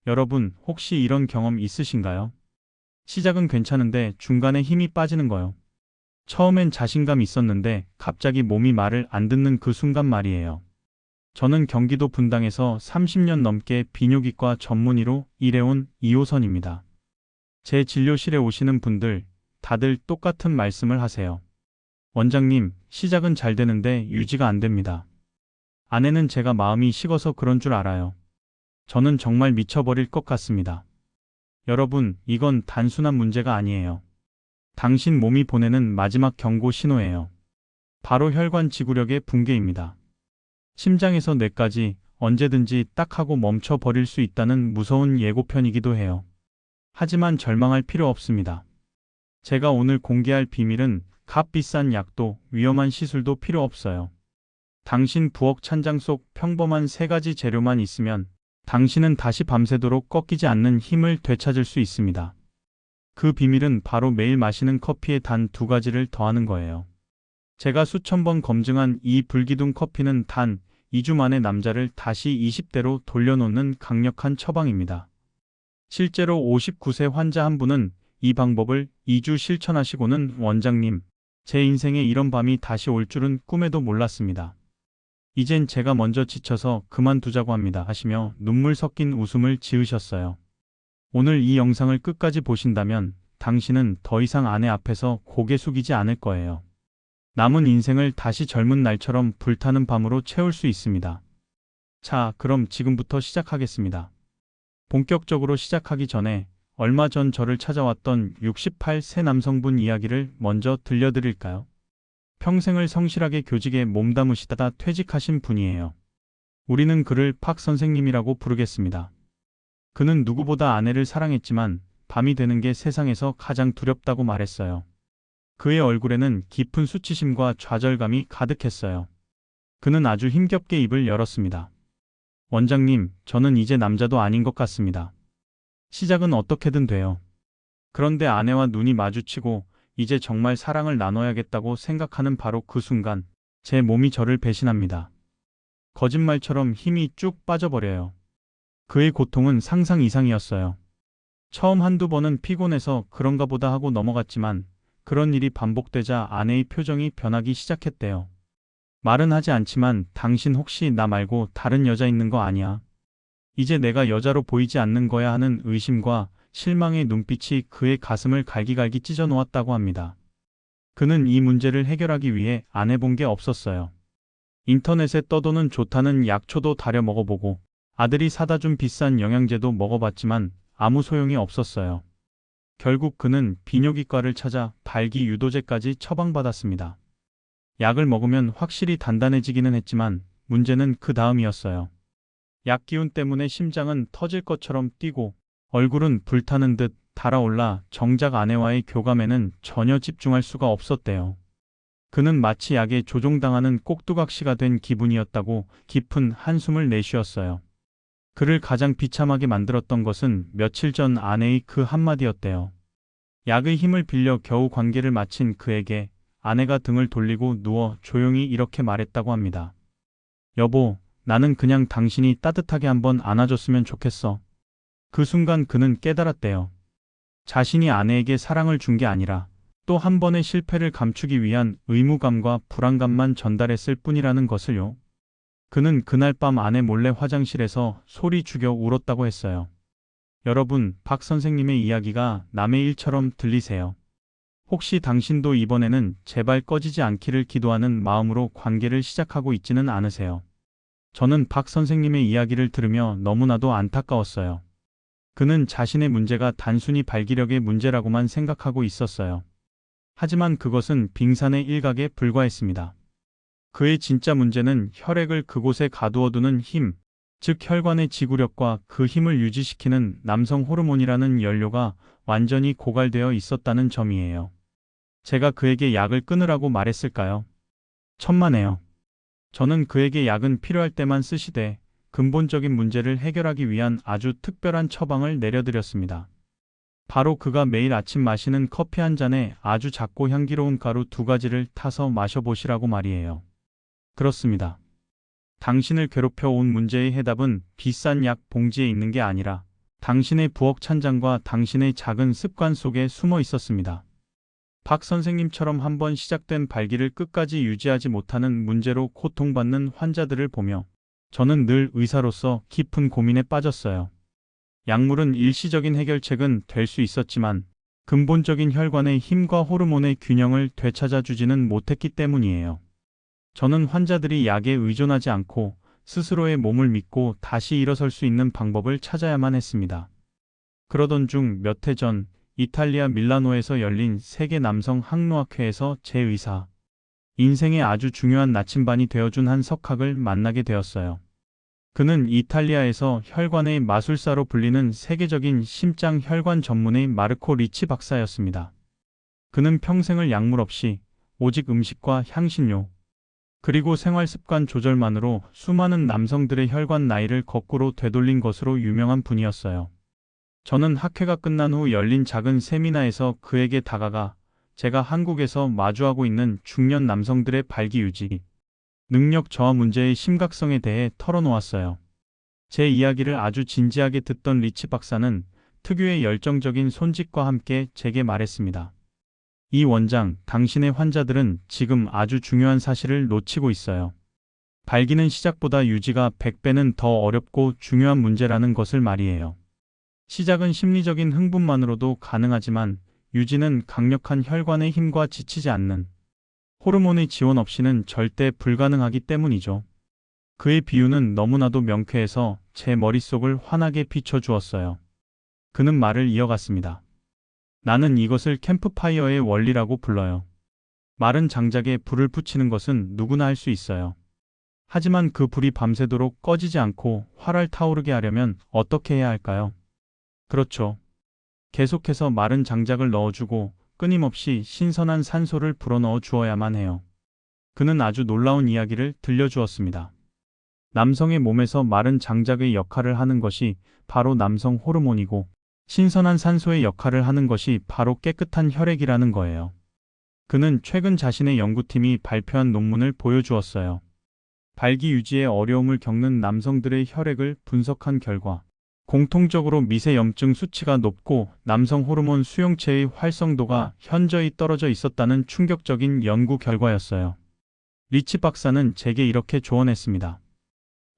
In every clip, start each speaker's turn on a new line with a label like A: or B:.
A: 여러분, 혹시 이런 경험 있으신가요? 시작은 괜찮은데 중간에 힘이 빠지는 거요. 처음엔 자신감 있었는데 갑자기 몸이 말을 안 듣는 그 순간 말이에요. 저는 경기도 분당에서 30년 넘게 비뇨기과 전문의로 일해온 2호선입니다. 제 진료실에 오시는 분들 다들 똑같은 말씀을 하세요. 원장님, 시작은 잘 되는데 유지가 안 됩니다. 아내는 제가 마음이 식어서 그런 줄 알아요. 저는 정말 미쳐버릴 것 같습니다. 여러분, 이건 단순한 문제가 아니에요. 당신 몸이 보내는 마지막 경고 신호예요. 바로 혈관 지구력의 붕괴입니다. 심장에서 뇌까지 언제든지 딱 하고 멈춰버릴 수 있다는 무서운 예고편이기도 해요. 하지만 절망할 필요 없습니다. 제가 오늘 공개할 비밀은 값비싼 약도 위험한 시술도 필요 없어요. 당신 부엌 찬장 속 평범한 세 가지 재료만 있으면 당신은 다시 밤새도록 꺾이지 않는 힘을 되찾을 수 있습니다. 그 비밀은 바로 매일 마시는 커피에 단 2가지를 더하는 거예요. 제가 수천 번 검증한 이 불기둥 커피는 단 2주 만에 남자를 다시 20대로 돌려놓는 강력한 처방입니다. 실제로 59세 환자 한 분은 이 방법을 2주 실천하시고는 원장님, 제 인생에 이런 밤이 다시 올 줄은 꿈에도 몰랐습니다. 이젠 제가 먼저 지쳐서 그만두자고 합니다 하시며 눈물 섞인 웃음을 지으셨어요. 오늘 이 영상을 끝까지 보신다면 당신은 더 이상 아내 앞에서 고개 숙이지 않을 거예요. 남은 인생을 다시 젊은 날처럼 불타는 밤으로 채울 수 있습니다. 자, 그럼 지금부터 시작하겠습니다. 본격적으로 시작하기 전에 얼마 전 저를 찾아왔던 68세 남성분 이야기를 먼저 들려드릴까요? 평생을 성실하게 교직에 몸담으시다가 퇴직하신 분이에요. 우리는 그를 박 선생님이라고 부르겠습니다. 그는 누구보다 아내를 사랑했지만 밤이 되는 게 세상에서 가장 두렵다고 말했어요. 그의 얼굴에는 깊은 수치심과 좌절감이 가득했어요. 그는 아주 힘겹게 입을 열었습니다. 원장님, 저는 이제 남자도 아닌 것 같습니다. 시작은 어떻게든 돼요. 그런데 아내와 눈이 마주치고 이제 정말 사랑을 나눠야겠다고 생각하는 바로 그 순간 제 몸이 저를 배신합니다. 거짓말처럼 힘이 쭉 빠져버려요. 그의 고통은 상상 이상이었어요. 처음 한두 번은 피곤해서 그런가 보다 하고 넘어갔지만 그런 일이 반복되자 아내의 표정이 변하기 시작했대요. 말은 하지 않지만 당신 혹시 나 말고 다른 여자 있는 거 아니야? 이제 내가 여자로 보이지 않는 거야 하는 의심과 실망의 눈빛이 그의 가슴을 갈기갈기 찢어 놓았다고 합니다. 그는 이 문제를 해결하기 위해 안 해본 게 없었어요. 인터넷에 떠도는 좋다는 약초도 다려 먹어보고 아들이 사다 준 비싼 영양제도 먹어봤지만 아무 소용이 없었어요. 결국 그는 비뇨기과를 찾아 발기유도제까지 처방받았습니다. 약을 먹으면 확실히 단단해지기는 했지만 문제는 그 다음이었어요. 약 기운 때문에 심장은 터질 것처럼 뛰고 얼굴은 불타는 듯 달아올라 정작 아내와의 교감에는 전혀 집중할 수가 없었대요. 그는 마치 약에 조종당하는 꼭두각시가 된 기분이었다고 깊은 한숨을 내쉬었어요. 그를 가장 비참하게 만들었던 것은 며칠 전 아내의 그 한마디였대요. 약의 힘을 빌려 겨우 관계를 마친 그에게 아내가 등을 돌리고 누워 조용히 이렇게 말했다고 합니다. 여보, 나는 그냥 당신이 따뜻하게 한번 안아줬으면 좋겠어. 그 순간 그는 깨달았대요. 자신이 아내에게 사랑을 준 게 아니라 또 한 번의 실패를 감추기 위한 의무감과 불안감만 전달했을 뿐이라는 것을요. 그는 그날 밤 아내 몰래 화장실에서 소리 죽여 울었다고 했어요. 여러분, 박 선생님의 이야기가 남의 일처럼 들리세요? 혹시 당신도 이번에는 제발 꺼지지 않기를 기도하는 마음으로 관계를 시작하고 있지는 않으세요? 저는 박 선생님의 이야기를 들으며 너무나도 안타까웠어요. 그는 자신의 문제가 단순히 발기력의 문제라고만 생각하고 있었어요. 하지만 그것은 빙산의 일각에 불과했습니다. 그의 진짜 문제는 혈액을 그곳에 가두어두는 힘, 즉 혈관의 지구력과 그 힘을 유지시키는 남성 호르몬이라는 연료가 완전히 고갈되어 있었다는 점이에요. 제가 그에게 약을 끊으라고 말했을까요? 천만에요. 저는 그에게 약은 필요할 때만 쓰시되 근본적인 문제를 해결하기 위한 아주 특별한 처방을 내려드렸습니다. 바로 그가 매일 아침 마시는 커피 한 잔에 아주 작고 향기로운 가루 2가지를 타서 마셔보시라고 말이에요. 그렇습니다. 당신을 괴롭혀 온 문제의 해답은 비싼 약 봉지에 있는 게 아니라 당신의 부엌 찬장과 당신의 작은 습관 속에 숨어 있었습니다. 박 선생님처럼 한번 시작된 발기를 끝까지 유지하지 못하는 문제로 고통받는 환자들을 보며 저는 늘 의사로서 깊은 고민에 빠졌어요. 약물은 일시적인 해결책은 될 수 있었지만 근본적인 혈관의 힘과 호르몬의 균형을 되찾아주지는 못했기 때문이에요. 저는 환자들이 약에 의존하지 않고 스스로의 몸을 믿고 다시 일어설 수 있는 방법을 찾아야만 했습니다. 그러던 중 몇 해 전 이탈리아 밀라노에서 열린 세계 남성 항노학회에서 제 의사, 인생의 아주 중요한 나침반이 되어준 한 석학을 만나게 되었어요. 그는 이탈리아에서 혈관의 마술사로 불리는 세계적인 심장 혈관 전문의 마르코 리치 박사였습니다. 그는 평생을 약물 없이 오직 음식과 향신료, 그리고 생활습관 조절만으로 수많은 남성들의 혈관 나이를 거꾸로 되돌린 것으로 유명한 분이었어요. 저는 학회가 끝난 후 열린 작은 세미나에서 그에게 다가가 제가 한국에서 마주하고 있는 중년 남성들의 발기 유지, 능력 저하 문제의 심각성에 대해 털어놓았어요. 제 이야기를 아주 진지하게 듣던 리치 박사는 특유의 열정적인 손짓과 함께 제게 말했습니다. 이 원장, 당신의 환자들은 지금 아주 중요한 사실을 놓치고 있어요. 발기는 시작보다 유지가 100배는 더 어렵고 중요한 문제라는 것을 말이에요. 시작은 심리적인 흥분만으로도 가능하지만 유지는 강력한 혈관의 힘과 지치지 않는 호르몬의 지원 없이는 절대 불가능하기 때문이죠. 그의 비유는 너무나도 명쾌해서 제 머릿속을 환하게 비춰주었어요. 그는 말을 이어갔습니다. 나는 이것을 캠프파이어의 원리라고 불러요. 마른 장작에 불을 붙이는 것은 누구나 할 수 있어요. 하지만 그 불이 밤새도록 꺼지지 않고 활활 타오르게 하려면 어떻게 해야 할까요? 그렇죠. 계속해서 마른 장작을 넣어주고 끊임없이 신선한 산소를 불어넣어 주어야만 해요. 그는 아주 놀라운 이야기를 들려주었습니다. 남성의 몸에서 마른 장작의 역할을 하는 것이 바로 남성 호르몬이고 신선한 산소의 역할을 하는 것이 바로 깨끗한 혈액이라는 거예요. 그는 최근 자신의 연구팀이 발표한 논문을 보여주었어요. 발기 유지에 어려움을 겪는 남성들의 혈액을 분석한 결과 공통적으로 미세염증 수치가 높고 남성 호르몬 수용체의 활성도가 현저히 떨어져 있었다는 충격적인 연구 결과였어요. 리치 박사는 제게 이렇게 조언했습니다.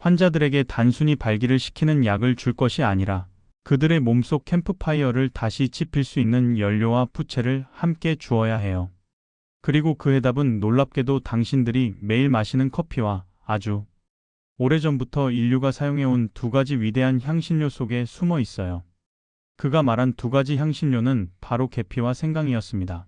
A: 환자들에게 단순히 발기를 시키는 약을 줄 것이 아니라 그들의 몸속 캠프파이어를 다시 지필 수 있는 연료와 부채를 함께 주어야 해요. 그리고 그 해답은 놀랍게도 당신들이 매일 마시는 커피와 아주 오래전부터 인류가 사용해온 두 가지 위대한 향신료 속에 숨어 있어요. 그가 말한 두 가지 향신료는 바로 계피와 생강이었습니다.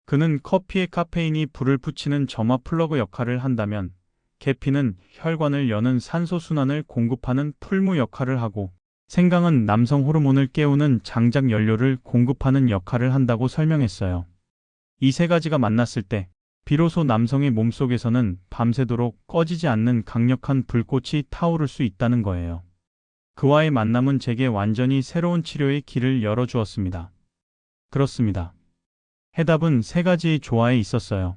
A: 그는 커피의 카페인이 불을 붙이는 점화 플러그 역할을 한다면 계피는 혈관을 여는 산소 순환을 공급하는 풀무 역할을 하고 생강은 남성 호르몬을 깨우는 장작 연료를 공급하는 역할을 한다고 설명했어요. 이 세 가지가 만났을 때 비로소 남성의 몸속에서는 밤새도록 꺼지지 않는 강력한 불꽃이 타오를 수 있다는 거예요. 그와의 만남은 제게 완전히 새로운 치료의 길을 열어주었습니다. 그렇습니다. 해답은 세 가지의 조화에 있었어요.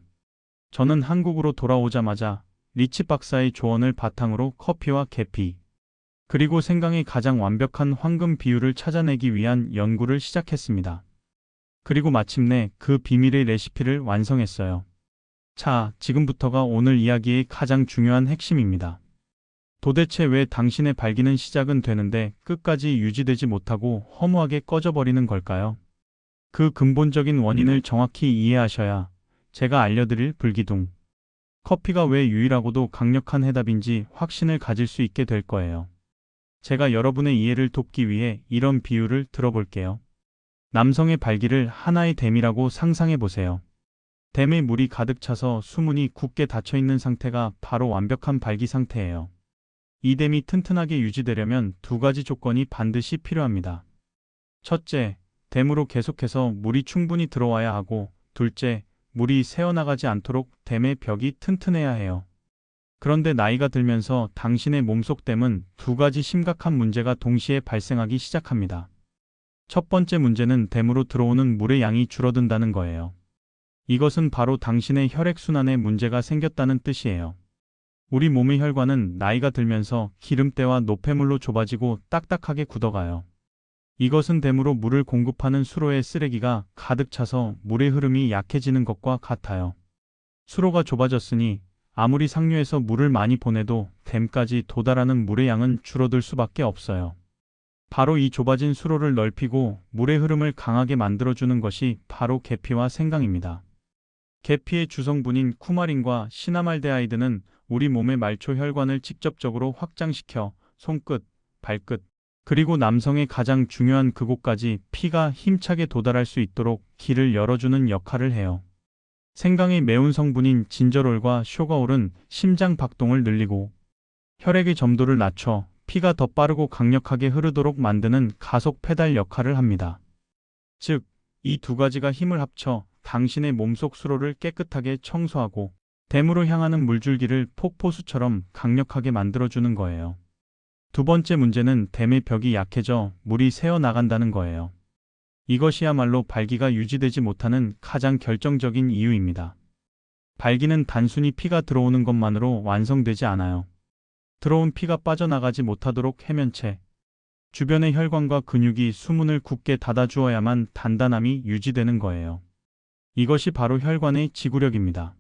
A: 저는 한국으로 돌아오자마자 리치 박사의 조언을 바탕으로 커피와 계피, 그리고 생강의 가장 완벽한 황금 비율을 찾아내기 위한 연구를 시작했습니다. 그리고 마침내 그 비밀의 레시피를 완성했어요. 자, 지금부터가 오늘 이야기의 가장 중요한 핵심입니다. 도대체 왜 당신의 발기는 시작은 되는데 끝까지 유지되지 못하고 허무하게 꺼져버리는 걸까요? 그 근본적인 원인을 정확히 이해하셔야 제가 알려드릴 불기둥, 커피가 왜 유일하고도 강력한 해답인지 확신을 가질 수 있게 될 거예요. 제가 여러분의 이해를 돕기 위해 이런 비유를 들어볼게요. 남성의 발기를 하나의 댐이라고 상상해 보세요. 댐에 물이 가득 차서 수문이 굳게 닫혀 있는 상태가 바로 완벽한 발기 상태예요. 이 댐이 튼튼하게 유지되려면 두 가지 조건이 반드시 필요합니다. 첫째, 댐으로 계속해서 물이 충분히 들어와야 하고, 둘째, 물이 새어나가지 않도록 댐의 벽이 튼튼해야 해요. 그런데 나이가 들면서 당신의 몸속 댐은 두 가지 심각한 문제가 동시에 발생하기 시작합니다. 첫 번째 문제는 댐으로 들어오는 물의 양이 줄어든다는 거예요. 이것은 바로 당신의 혈액순환에 문제가 생겼다는 뜻이에요. 우리 몸의 혈관은 나이가 들면서 기름때와 노폐물로 좁아지고 딱딱하게 굳어가요. 이것은 댐으로 물을 공급하는 수로에 쓰레기가 가득 차서 물의 흐름이 약해지는 것과 같아요. 수로가 좁아졌으니 아무리 상류에서 물을 많이 보내도 댐까지 도달하는 물의 양은 줄어들 수밖에 없어요. 바로 이 좁아진 수로를 넓히고 물의 흐름을 강하게 만들어주는 것이 바로 계피와 생강입니다. 계피의 주성분인 쿠마린과 시나말데하이드는 우리 몸의 말초 혈관을 직접적으로 확장시켜 손끝, 발끝, 그리고 남성의 가장 중요한 그곳까지 피가 힘차게 도달할 수 있도록 길을 열어주는 역할을 해요. 생강의 매운 성분인 진저롤과 쇼가올은 심장 박동을 늘리고 혈액의 점도를 낮춰 피가 더 빠르고 강력하게 흐르도록 만드는 가속 페달 역할을 합니다. 즉, 이 두 가지가 힘을 합쳐 당신의 몸속 수로를 깨끗하게 청소하고 댐으로 향하는 물줄기를 폭포수처럼 강력하게 만들어주는 거예요. 두 번째 문제는 댐의 벽이 약해져 물이 새어나간다는 거예요. 이것이야말로 발기가 유지되지 못하는 가장 결정적인 이유입니다. 발기는 단순히 피가 들어오는 것만으로 완성되지 않아요. 들어온 피가 빠져나가지 못하도록 해면체, 주변의 혈관과 근육이 수문을 굳게 닫아주어야만 단단함이 유지되는 거예요. 이것이 바로 혈관의 지구력입니다.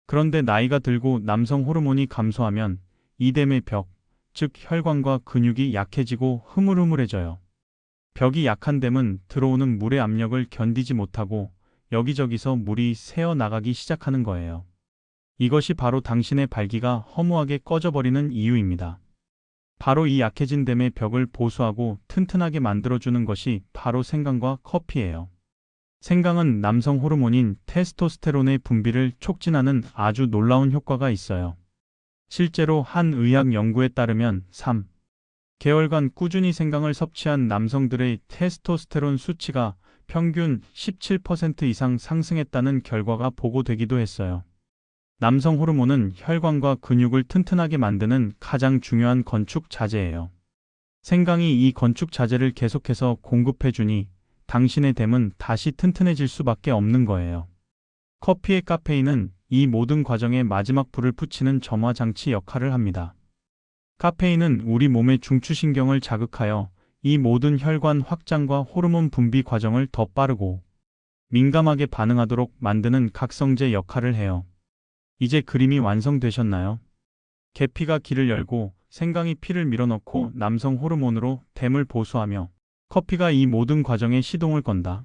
A: 그런데 나이가 들고 남성 호르몬이 감소하면 이 댐의 벽, 즉 혈관과 근육이 약해지고 흐물흐물해져요. 벽이 약한 댐은 들어오는 물의 압력을 견디지 못하고 여기저기서 물이 새어나가기 시작하는 거예요. 이것이 바로 당신의 발기가 허무하게 꺼져버리는 이유입니다. 바로 이 약해진 댐의 벽을 보수하고 튼튼하게 만들어주는 것이 바로 생강과 커피예요. 생강은 남성 호르몬인 테스토스테론의 분비를 촉진하는 아주 놀라운 효과가 있어요. 실제로 한 의학 연구에 따르면 3개월간 꾸준히 생강을 섭취한 남성들의 테스토스테론 수치가 평균 17% 이상 상승했다는 결과가 보고되기도 했어요. 남성 호르몬은 혈관과 근육을 튼튼하게 만드는 가장 중요한 건축 자재예요. 생강이 이 건축 자재를 계속해서 공급해주니 당신의 댐은 다시 튼튼해질 수밖에 없는 거예요. 커피의 카페인은 이 모든 과정의 마지막 불을 붙이는 점화 장치 역할을 합니다. 카페인은 우리 몸의 중추신경을 자극하여 이 모든 혈관 확장과 호르몬 분비 과정을 더 빠르고 민감하게 반응하도록 만드는 각성제 역할을 해요. 이제 그림이 완성되셨나요? 계피가 길을 열고 생강이 피를 밀어넣고 남성 호르몬으로 댐을 보수하며 커피가 이 모든 과정에 시동을 건다.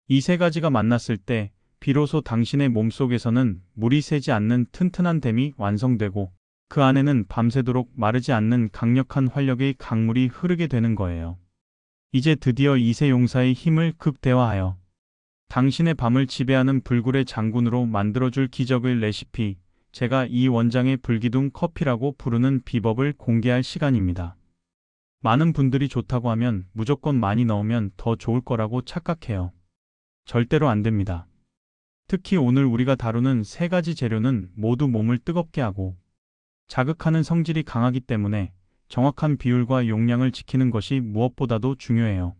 A: 이 세 가지가 만났을 때 비로소 당신의 몸속에서는 물이 새지 않는 튼튼한 댐이 완성되고 그 안에는 밤새도록 마르지 않는 강력한 활력의 강물이 흐르게 되는 거예요. 이제 드디어 이세 용사의 힘을 극대화하여 당신의 밤을 지배하는 불굴의 장군으로 만들어줄 기적의 레시피, 제가 이 원장의 불기둥 커피라고 부르는 비법을 공개할 시간입니다. 많은 분들이 좋다고 하면 무조건 많이 넣으면 더 좋을 거라고 착각해요. 절대로 안 됩니다. 특히 오늘 우리가 다루는 세 가지 재료는 모두 몸을 뜨겁게 하고 자극하는 성질이 강하기 때문에 정확한 비율과 용량을 지키는 것이 무엇보다도 중요해요.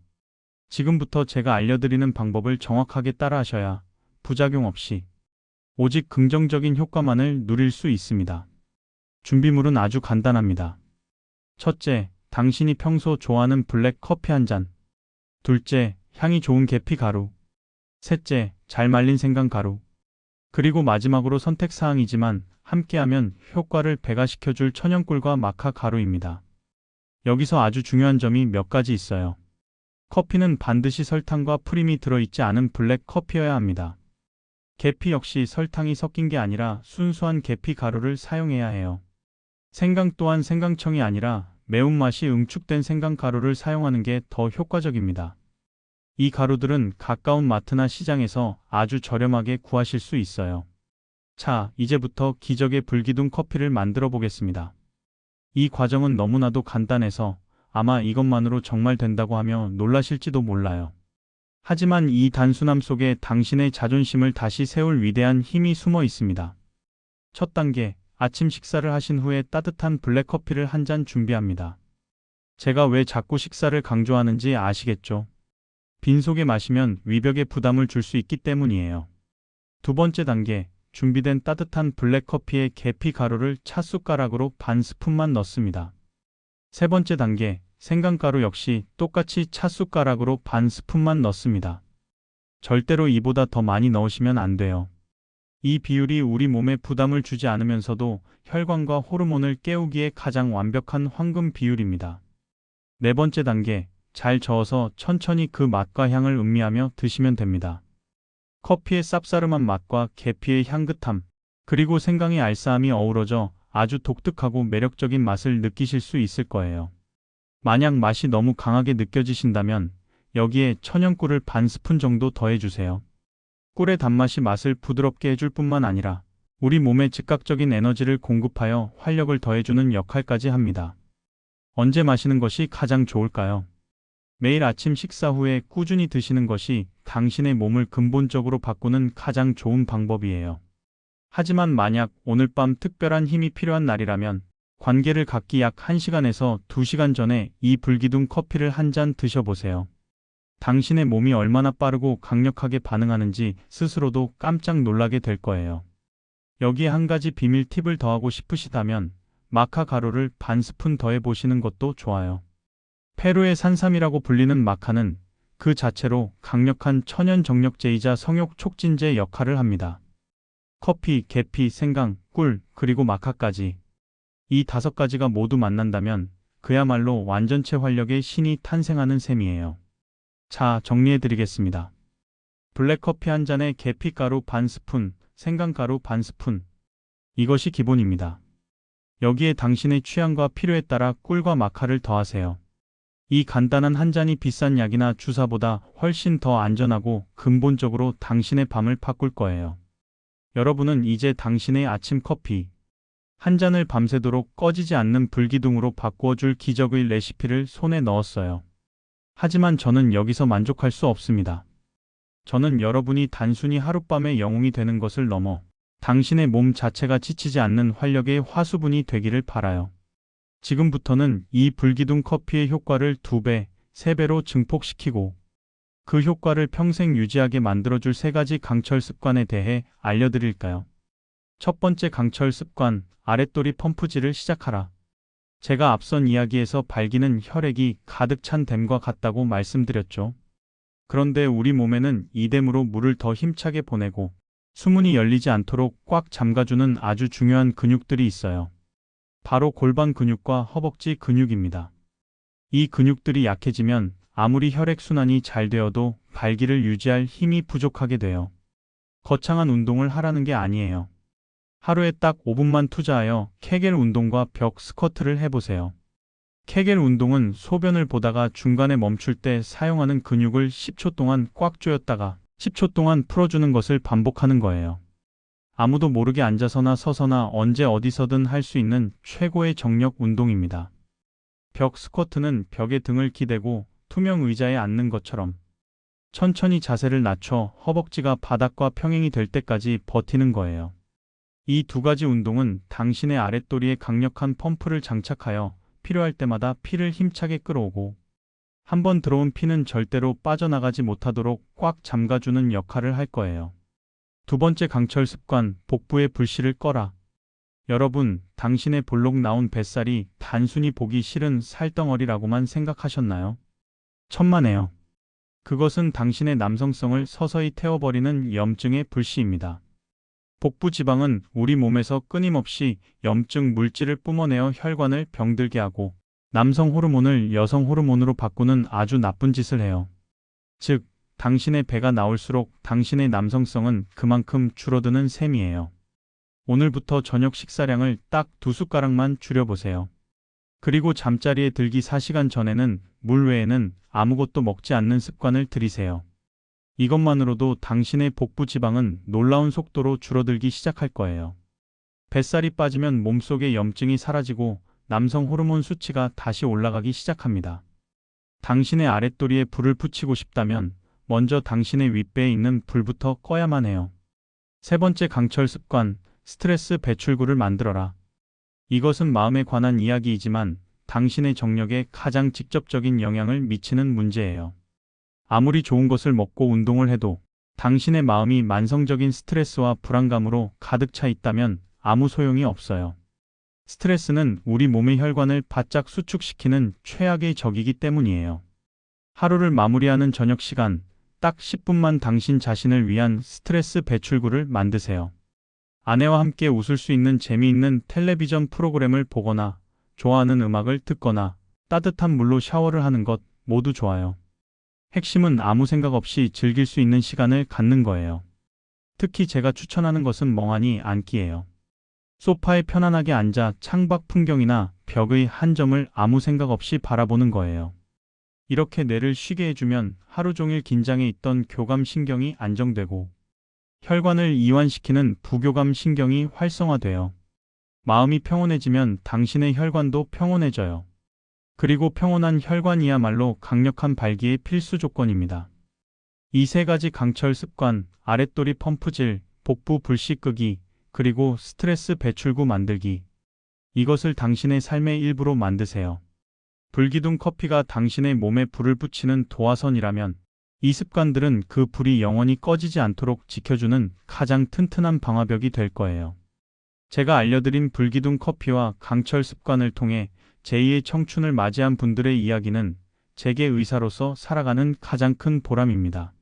A: 지금부터 제가 알려드리는 방법을 정확하게 따라하셔야 부작용 없이 오직 긍정적인 효과만을 누릴 수 있습니다. 준비물은 아주 간단합니다. 첫째, 당신이 평소 좋아하는 블랙 커피 한 잔. 둘째, 향이 좋은 계피 가루. 셋째, 잘 말린 생강 가루. 그리고 마지막으로 선택사항이지만 함께하면 효과를 배가시켜줄 천연꿀과 마카 가루입니다. 여기서 아주 중요한 점이 몇 가지 있어요. 커피는 반드시 설탕과 프림이 들어있지 않은 블랙 커피여야 합니다. 계피 역시 설탕이 섞인 게 아니라 순수한 계피 가루를 사용해야 해요. 생강 또한 생강청이 아니라 매운맛이 응축된 생강 가루를 사용하는 게 더 효과적입니다. 이 가루들은 가까운 마트나 시장에서 아주 저렴하게 구하실 수 있어요. 자, 이제부터 기적의 불기둥 커피를 만들어 보겠습니다. 이 과정은 너무나도 간단해서 아마 이것만으로 정말 된다고 하며 놀라실지도 몰라요. 하지만 이 단순함 속에 당신의 자존심을 다시 세울 위대한 힘이 숨어 있습니다. 첫 단계, 아침 식사를 하신 후에 따뜻한 블랙커피를 한 잔 준비합니다. 제가 왜 자꾸 식사를 강조하는지 아시겠죠? 빈속에 마시면 위벽에 부담을 줄 수 있기 때문이에요. 두 번째 단계, 준비된 따뜻한 블랙커피에 계피 가루를 찻숟가락으로 반 스푼만 넣습니다. 세 번째 단계, 생강가루 역시 똑같이 찻숟가락으로 반 스푼만 넣습니다. 절대로 이보다 더 많이 넣으시면 안 돼요. 이 비율이 우리 몸에 부담을 주지 않으면서도 혈관과 호르몬을 깨우기에 가장 완벽한 황금 비율입니다. 네 번째 단계, 잘 저어서 천천히 그 맛과 향을 음미하며 드시면 됩니다. 커피의 쌉싸름한 맛과 계피의 향긋함, 그리고 생강의 알싸함이 어우러져 아주 독특하고 매력적인 맛을 느끼실 수 있을 거예요. 만약 맛이 너무 강하게 느껴지신다면 여기에 천연꿀을 반 스푼 정도 더해주세요. 꿀의 단맛이 맛을 부드럽게 해줄 뿐만 아니라 우리 몸에 즉각적인 에너지를 공급하여 활력을 더해주는 역할까지 합니다. 언제 마시는 것이 가장 좋을까요? 매일 아침 식사 후에 꾸준히 드시는 것이 당신의 몸을 근본적으로 바꾸는 가장 좋은 방법이에요. 하지만 만약 오늘 밤 특별한 힘이 필요한 날이라면 관계를 갖기 약 1시간에서 2시간 전에 이 불기둥 커피를 한 잔 드셔보세요. 당신의 몸이 얼마나 빠르고 강력하게 반응하는지 스스로도 깜짝 놀라게 될 거예요. 여기에 한 가지 비밀 팁을 더하고 싶으시다면 마카 가루를 반 스푼 더해 보시는 것도 좋아요. 페루의 산삼이라고 불리는 마카는 그 자체로 강력한 천연 정력제이자 성욕 촉진제 역할을 합니다. 커피, 계피, 생강, 꿀, 그리고 마카까지. 이 5가지가 모두 만난다면 그야말로 완전체 활력의 신이 탄생하는 셈이에요. 자, 정리해드리겠습니다. 블랙커피 한 잔에 계피가루 반 스푼, 생강가루 반 스푼. 이것이 기본입니다. 여기에 당신의 취향과 필요에 따라 꿀과 마카를 더하세요. 이 간단한 한 잔이 비싼 약이나 주사보다 훨씬 더 안전하고 근본적으로 당신의 밤을 바꿀 거예요. 여러분은 이제 당신의 아침 커피 한 잔을 밤새도록 꺼지지 않는 불기둥으로 바꾸어줄 기적의 레시피를 손에 넣었어요. 하지만 저는 여기서 만족할 수 없습니다. 저는 여러분이 단순히 하룻밤의 영웅이 되는 것을 넘어 당신의 몸 자체가 지치지 않는 활력의 화수분이 되기를 바라요. 지금부터는 이 불기둥 커피의 효과를 2배, 3배로 증폭시키고 그 효과를 평생 유지하게 만들어줄 3가지 강철 습관에 대해 알려드릴까요? 첫 번째 강철 습관, 아랫도리 펌프질을 시작하라. 제가 앞선 이야기에서 발기는 혈액이 가득 찬 댐과 같다고 말씀드렸죠. 그런데 우리 몸에는 이 댐으로 물을 더 힘차게 보내고 수문이 열리지 않도록 꽉 잠가주는 아주 중요한 근육들이 있어요. 바로 골반 근육과 허벅지 근육입니다. 이 근육들이 약해지면 아무리 혈액순환이 잘 되어도 발기를 유지할 힘이 부족하게 돼요. 거창한 운동을 하라는 게 아니에요. 하루에 딱 5분만 투자하여 케겔 운동과 벽 스쿼트를 해보세요. 케겔 운동은 소변을 보다가 중간에 멈출 때 사용하는 근육을 10초 동안 꽉 조였다가 10초 동안 풀어주는 것을 반복하는 거예요. 아무도 모르게 앉아서나 서서나 언제 어디서든 할 수 있는 최고의 정력 운동입니다. 벽 스쿼트는 벽에 등을 기대고 투명 의자에 앉는 것처럼 천천히 자세를 낮춰 허벅지가 바닥과 평행이 될 때까지 버티는 거예요. 이 2가지 운동은 당신의 아랫도리에 강력한 펌프를 장착하여 필요할 때마다 피를 힘차게 끌어오고 한번 들어온 피는 절대로 빠져나가지 못하도록 꽉 잠가주는 역할을 할 거예요. 2번째 강철 습관, 복부의 불씨를 꺼라. 여러분, 당신의 볼록 나온 뱃살이 단순히 보기 싫은 살덩어리라고만 생각하셨나요? 천만에요. 그것은 당신의 남성성을 서서히 태워버리는 염증의 불씨입니다. 복부 지방은 우리 몸에서 끊임없이 염증 물질을 뿜어내어 혈관을 병들게 하고 남성 호르몬을 여성 호르몬으로 바꾸는 아주 나쁜 짓을 해요. 즉, 당신의 배가 나올수록 당신의 남성성은 그만큼 줄어드는 셈이에요. 오늘부터 저녁 식사량을 딱 2숟가락만 줄여보세요. 그리고 잠자리에 들기 4시간 전에는 물 외에는 아무것도 먹지 않는 습관을 들이세요. 이것만으로도 당신의 복부 지방은 놀라운 속도로 줄어들기 시작할 거예요. 뱃살이 빠지면 몸속의 염증이 사라지고 남성 호르몬 수치가 다시 올라가기 시작합니다. 당신의 아랫도리에 불을 붙이고 싶다면 먼저 당신의 윗배에 있는 불부터 꺼야만 해요. 3번째 강철 습관, 스트레스 배출구를 만들어라. 이것은 마음에 관한 이야기이지만 당신의 정력에 가장 직접적인 영향을 미치는 문제예요. 아무리 좋은 것을 먹고 운동을 해도 당신의 마음이 만성적인 스트레스와 불안감으로 가득 차 있다면 아무 소용이 없어요. 스트레스는 우리 몸의 혈관을 바짝 수축시키는 최악의 적이기 때문이에요. 하루를 마무리하는 저녁 시간, 딱 10분만 당신 자신을 위한 스트레스 배출구를 만드세요. 아내와 함께 웃을 수 있는 재미있는 텔레비전 프로그램을 보거나, 좋아하는 음악을 듣거나, 따뜻한 물로 샤워를 하는 것 모두 좋아요. 핵심은 아무 생각 없이 즐길 수 있는 시간을 갖는 거예요. 특히 제가 추천하는 것은 멍하니 앉기예요. 소파에 편안하게 앉아 창밖 풍경이나 벽의 한 점을 아무 생각 없이 바라보는 거예요. 이렇게 뇌를 쉬게 해주면 하루 종일 긴장해 있던 교감 신경이 안정되고 혈관을 이완시키는 부교감 신경이 활성화돼요. 마음이 평온해지면 당신의 혈관도 평온해져요. 그리고 평온한 혈관이야말로 강력한 발기의 필수 조건입니다. 이 세 가지 강철 습관, 아랫도리 펌프질, 복부 불씨 끄기, 그리고 스트레스 배출구 만들기. 이것을 당신의 삶의 일부로 만드세요. 불기둥 커피가 당신의 몸에 불을 붙이는 도화선이라면 이 습관들은 그 불이 영원히 꺼지지 않도록 지켜주는 가장 튼튼한 방화벽이 될 거예요. 제가 알려드린 불기둥 커피와 강철 습관을 통해 제2의 청춘을 맞이한 분들의 이야기는 제게 의사로서 살아가는 가장 큰 보람입니다.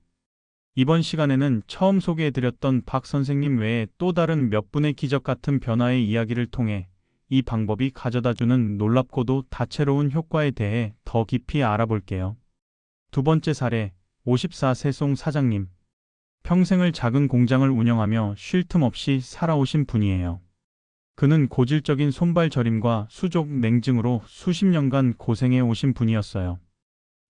A: 이번 시간에는 처음 소개해드렸던 박 선생님 외에 또 다른 몇 분의 기적 같은 변화의 이야기를 통해 이 방법이 가져다주는 놀랍고도 다채로운 효과에 대해 더 깊이 알아볼게요. 두 번째 사례, 54세 송 사장님. 평생을 작은 공장을 운영하며 쉴 틈 없이 살아오신 분이에요. 그는 고질적인 손발 저림과 수족 냉증으로 수십 년간 고생해 오신 분이었어요.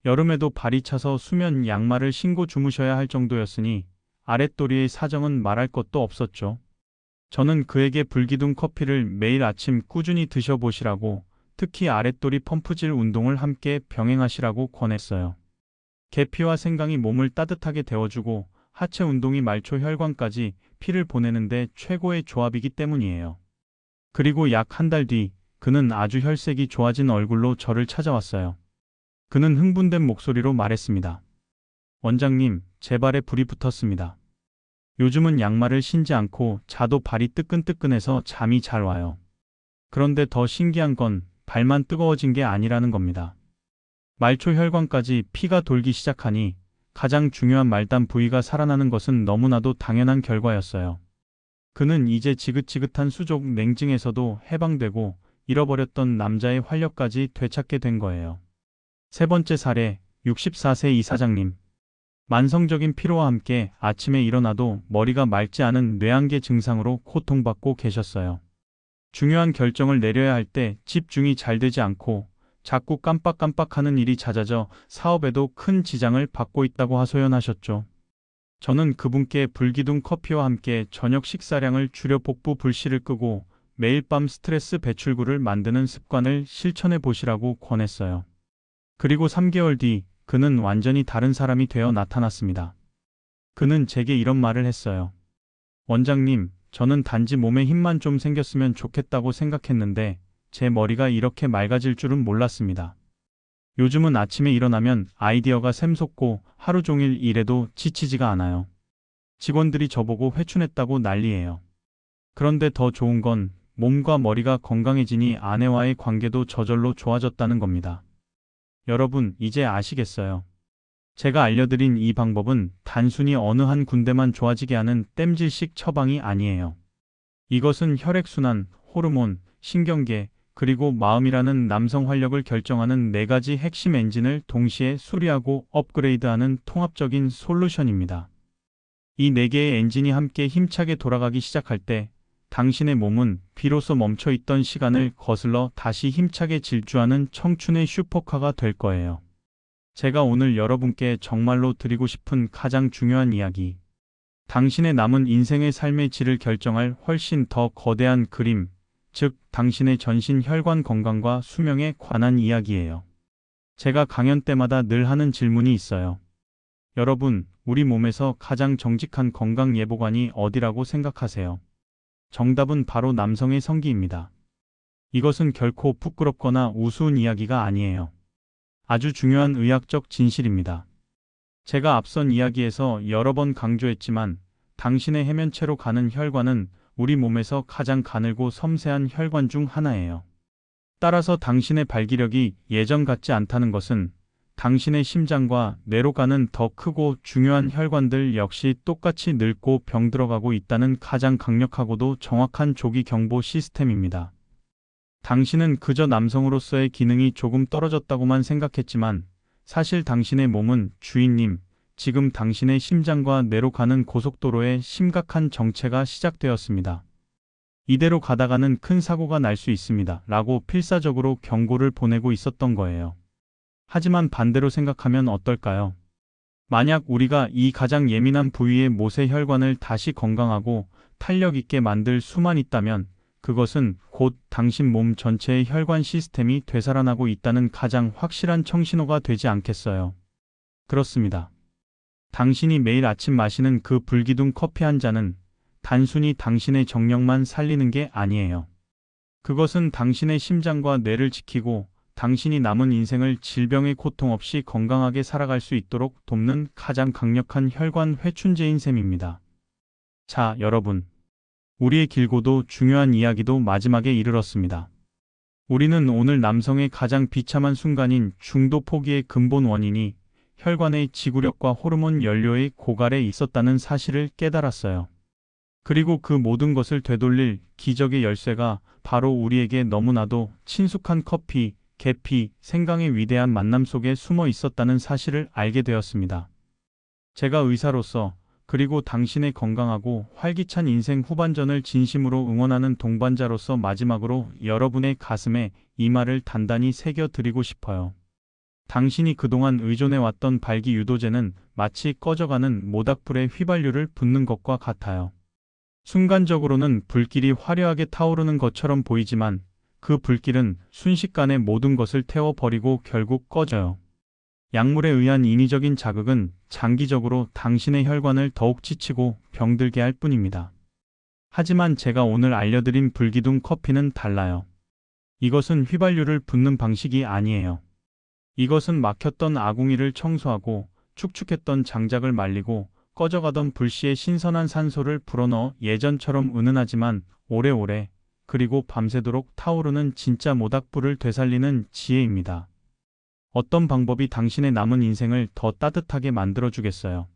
A: 여름에도 발이 차서 수면 양말을 신고 주무셔야 할 정도였으니 아랫도리의 사정은 말할 것도 없었죠. 저는 그에게 불기둥 커피를 매일 아침 꾸준히 드셔보시라고, 특히 아랫도리 펌프질 운동을 함께 병행하시라고 권했어요. 계피와 생강이 몸을 따뜻하게 데워주고 하체 운동이 말초 혈관까지 피를 보내는데 최고의 조합이기 때문이에요. 그리고 약 한 달 뒤 그는 아주 혈색이 좋아진 얼굴로 저를 찾아왔어요. 그는 흥분된 목소리로 말했습니다. 원장님, 제 발에 불이 붙었습니다. 요즘은 양말을 신지 않고 자도 발이 뜨끈뜨끈해서 잠이 잘 와요. 그런데 더 신기한 건 발만 뜨거워진 게 아니라는 겁니다. 말초 혈관까지 피가 돌기 시작하니 가장 중요한 말단 부위가 살아나는 것은 너무나도 당연한 결과였어요. 그는 이제 지긋지긋한 수족 냉증에서도 해방되고 잃어버렸던 남자의 활력까지 되찾게 된 거예요. 세 번째 사례, 64세 이 사장님. 만성적인 피로와 함께 아침에 일어나도 머리가 맑지 않은 뇌한계 증상으로 고통받고 계셨어요. 중요한 결정을 내려야 할 때 집중이 잘 되지 않고 자꾸 깜빡깜빡하는 일이 잦아져 사업에도 큰 지장을 받고 있다고 하소연하셨죠. 저는 그분께 불기둥 커피와 함께 저녁 식사량을 줄여 복부 불씨를 끄고 매일 밤 스트레스 배출구를 만드는 습관을 실천해 보시라고 권했어요. 그리고 3개월 뒤 그는 완전히 다른 사람이 되어 나타났습니다. 그는 제게 이런 말을 했어요. 원장님, 저는 단지 몸에 힘만 좀 생겼으면 좋겠다고 생각했는데 제 머리가 이렇게 맑아질 줄은 몰랐습니다. 요즘은 아침에 일어나면 아이디어가 샘솟고 하루 종일 일해도 지치지가 않아요. 직원들이 저보고 회춘했다고 난리예요. 그런데 더 좋은 건 몸과 머리가 건강해지니 아내와의 관계도 저절로 좋아졌다는 겁니다. 여러분, 이제 아시겠어요? 제가 알려드린 이 방법은 단순히 어느 한 군데만 좋아지게 하는 땜질식 처방이 아니에요. 이것은 혈액순환, 호르몬, 신경계, 그리고 마음이라는 남성 활력을 결정하는 4가지 핵심 엔진을 동시에 수리하고 업그레이드하는 통합적인 솔루션입니다. 이 4개의 엔진이 함께 힘차게 돌아가기 시작할 때 당신의 몸은 비로소 멈춰있던 시간을 거슬러 다시 힘차게 질주하는 청춘의 슈퍼카가 될 거예요. 제가 오늘 여러분께 정말로 드리고 싶은 가장 중요한 이야기, 당신의 남은 인생의 삶의 질을 결정할 훨씬 더 거대한 그림, 즉 당신의 전신 혈관 건강과 수명에 관한 이야기예요. 제가 강연 때마다 늘 하는 질문이 있어요. 여러분, 우리 몸에서 가장 정직한 건강 예보관이 어디라고 생각하세요? 정답은 바로 남성의 성기입니다. 이것은 결코 부끄럽거나 우스운 이야기가 아니에요. 아주 중요한 의학적 진실입니다. 제가 앞선 이야기에서 여러 번 강조했지만 당신의 해면체로 가는 혈관은 우리 몸에서 가장 가늘고 섬세한 혈관 중 하나예요. 따라서 당신의 발기력이 예전 같지 않다는 것은 당신의 심장과 뇌로 가는 더 크고 중요한 혈관들 역시 똑같이 늙고 병들어가고 있다는 가장 강력하고도 정확한 조기 경보 시스템입니다. 당신은 그저 남성으로서의 기능이 조금 떨어졌다고만 생각했지만 사실 당신의 몸은 주인님, 지금 당신의 심장과 뇌로 가는 고속도로에 심각한 정체가 시작되었습니다. 이대로 가다가는 큰 사고가 날 수 있습니다. 라고 필사적으로 경고를 보내고 있었던 거예요. 하지만 반대로 생각하면 어떨까요? 만약 우리가 이 가장 예민한 부위의 모세혈관을 다시 건강하고 탄력 있게 만들 수만 있다면 그것은 곧 당신 몸 전체의 혈관 시스템이 되살아나고 있다는 가장 확실한 청신호가 되지 않겠어요? 그렇습니다. 당신이 매일 아침 마시는 그 불기둥 커피 한 잔은 단순히 당신의 정력만 살리는 게 아니에요. 그것은 당신의 심장과 뇌를 지키고 당신이 남은 인생을 질병의 고통 없이 건강하게 살아갈 수 있도록 돕는 가장 강력한 혈관 회춘제인 셈입니다. 자, 여러분. 우리의 길고도 중요한 이야기도 마지막에 이르렀습니다. 우리는 오늘 남성의 가장 비참한 순간인 중도 포기의 근본 원인이 혈관의 지구력과 호르몬 연료의 고갈에 있었다는 사실을 깨달았어요. 그리고 그 모든 것을 되돌릴 기적의 열쇠가 바로 우리에게 너무나도 친숙한 커피, 계피, 생강의 위대한 만남 속에 숨어 있었다는 사실을 알게 되었습니다. 제가 의사로서 그리고 당신의 건강하고 활기찬 인생 후반전을 진심으로 응원하는 동반자로서 마지막으로 여러분의 가슴에 이 말을 단단히 새겨드리고 싶어요. 당신이 그동안 의존해왔던 발기 유도제는 마치 꺼져가는 모닥불에 휘발유를 붓는 것과 같아요. 순간적으로는 불길이 화려하게 타오르는 것처럼 보이지만 그 불길은 순식간에 모든 것을 태워버리고 결국 꺼져요. 약물에 의한 인위적인 자극은 장기적으로 당신의 혈관을 더욱 지치고 병들게 할 뿐입니다. 하지만 제가 오늘 알려드린 불기둥 커피는 달라요. 이것은 휘발유를 붓는 방식이 아니에요. 이것은 막혔던 아궁이를 청소하고 축축했던 장작을 말리고 꺼져가던 불씨에 신선한 산소를 불어넣어 예전처럼 은은하지만 오래오래 그리고 밤새도록 타오르는 진짜 모닥불을 되살리는 지혜입니다. 어떤 방법이 당신의 남은 인생을 더 따뜻하게 만들어주겠어요?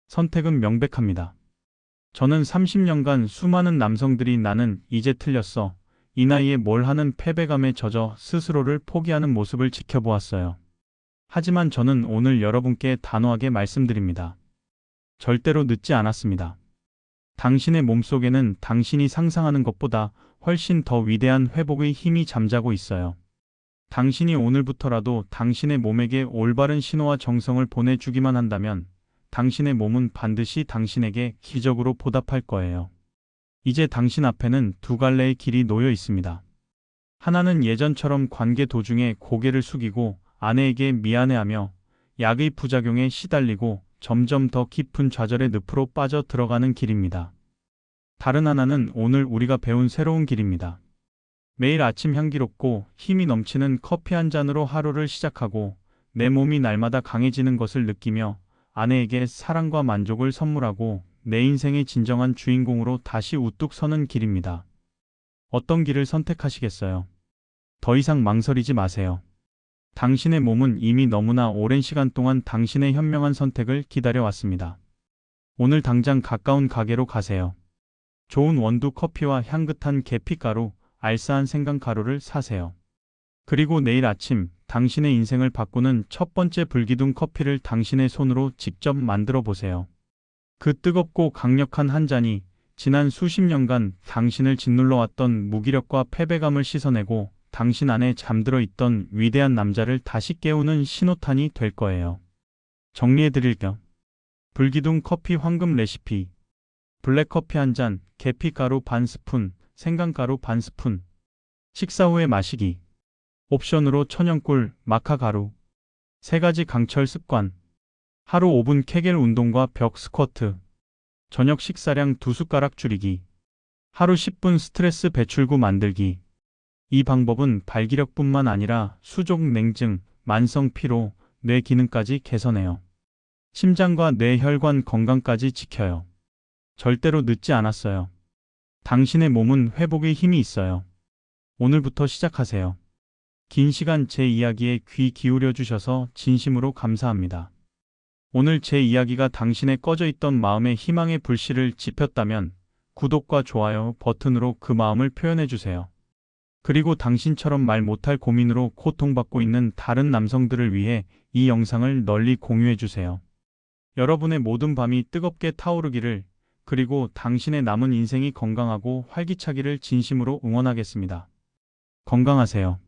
A: 선택은 명백합니다. 저는 30년간 수많은 남성들이 나는 이제 틀렸어, 이 나이에 뭘 하는 패배감에 젖어 스스로를 포기하는 모습을 지켜보았어요. 하지만 저는 오늘 여러분께 단호하게 말씀드립니다. 절대로 늦지 않았습니다. 당신의 몸속에는 당신이 상상하는 것보다 훨씬 더 위대한 회복의 힘이 잠자고 있어요. 당신이 오늘부터라도 당신의 몸에게 올바른 신호와 정성을 보내주기만 한다면 당신의 몸은 반드시 당신에게 기적으로 보답할 거예요. 이제 당신 앞에는 두 갈래의 길이 놓여 있습니다. 하나는 예전처럼 관계 도중에 고개를 숙이고 아내에게 미안해하며 약의 부작용에 시달리고 점점 더 깊은 좌절의 늪으로 빠져 들어가는 길입니다. 다른 하나는 오늘 우리가 배운 새로운 길입니다. 매일 아침 향기롭고 힘이 넘치는 커피 한 잔으로 하루를 시작하고 내 몸이 날마다 강해지는 것을 느끼며 아내에게 사랑과 만족을 선물하고 내 인생의 진정한 주인공으로 다시 우뚝 서는 길입니다. 어떤 길을 선택하시겠어요? 더 이상 망설이지 마세요. 당신의 몸은 이미 너무나 오랜 시간 동안 당신의 현명한 선택을 기다려왔습니다. 오늘 당장 가까운 가게로 가세요. 좋은 원두 커피와 향긋한 계피가루, 알싸한 생강가루를 사세요. 그리고 내일 아침 당신의 인생을 바꾸는 첫 번째 불기둥 커피를 당신의 손으로 직접 만들어 보세요. 그 뜨겁고 강력한 한 잔이 지난 수십 년간 당신을 짓눌러왔던 무기력과 패배감을 씻어내고 당신 안에 잠들어 있던 위대한 남자를 다시 깨우는 신호탄이 될 거예요. 정리해드릴게요. 불기둥 커피 황금 레시피. 블랙커피 한 잔, 계피가루 반 스푼, 생강가루 반 스푼. 식사 후에 마시기. 옵션으로 천연꿀, 마카가루. 3가지 강철 습관. 하루 5분 케겔 운동과 벽 스쿼트. 저녁 식사량 2숟가락 줄이기. 하루 10분 스트레스 배출구 만들기. 이 방법은 발기력뿐만 아니라 수족 냉증, 만성 피로, 뇌 기능까지 개선해요. 심장과 뇌 혈관 건강까지 지켜요. 절대로 늦지 않았어요. 당신의 몸은 회복의 힘이 있어요. 오늘부터 시작하세요. 긴 시간 제 이야기에 귀 기울여 주셔서 진심으로 감사합니다. 오늘 제 이야기가 당신의 꺼져 있던 마음의 희망의 불씨를 지폈다면 구독과 좋아요 버튼으로 그 마음을 표현해 주세요. 그리고 당신처럼 말 못할 고민으로 고통받고 있는 다른 남성들을 위해 이 영상을 널리 공유해 주세요. 여러분의 모든 밤이 뜨겁게 타오르기를, 그리고 당신의 남은 인생이 건강하고 활기차기를 진심으로 응원하겠습니다. 건강하세요.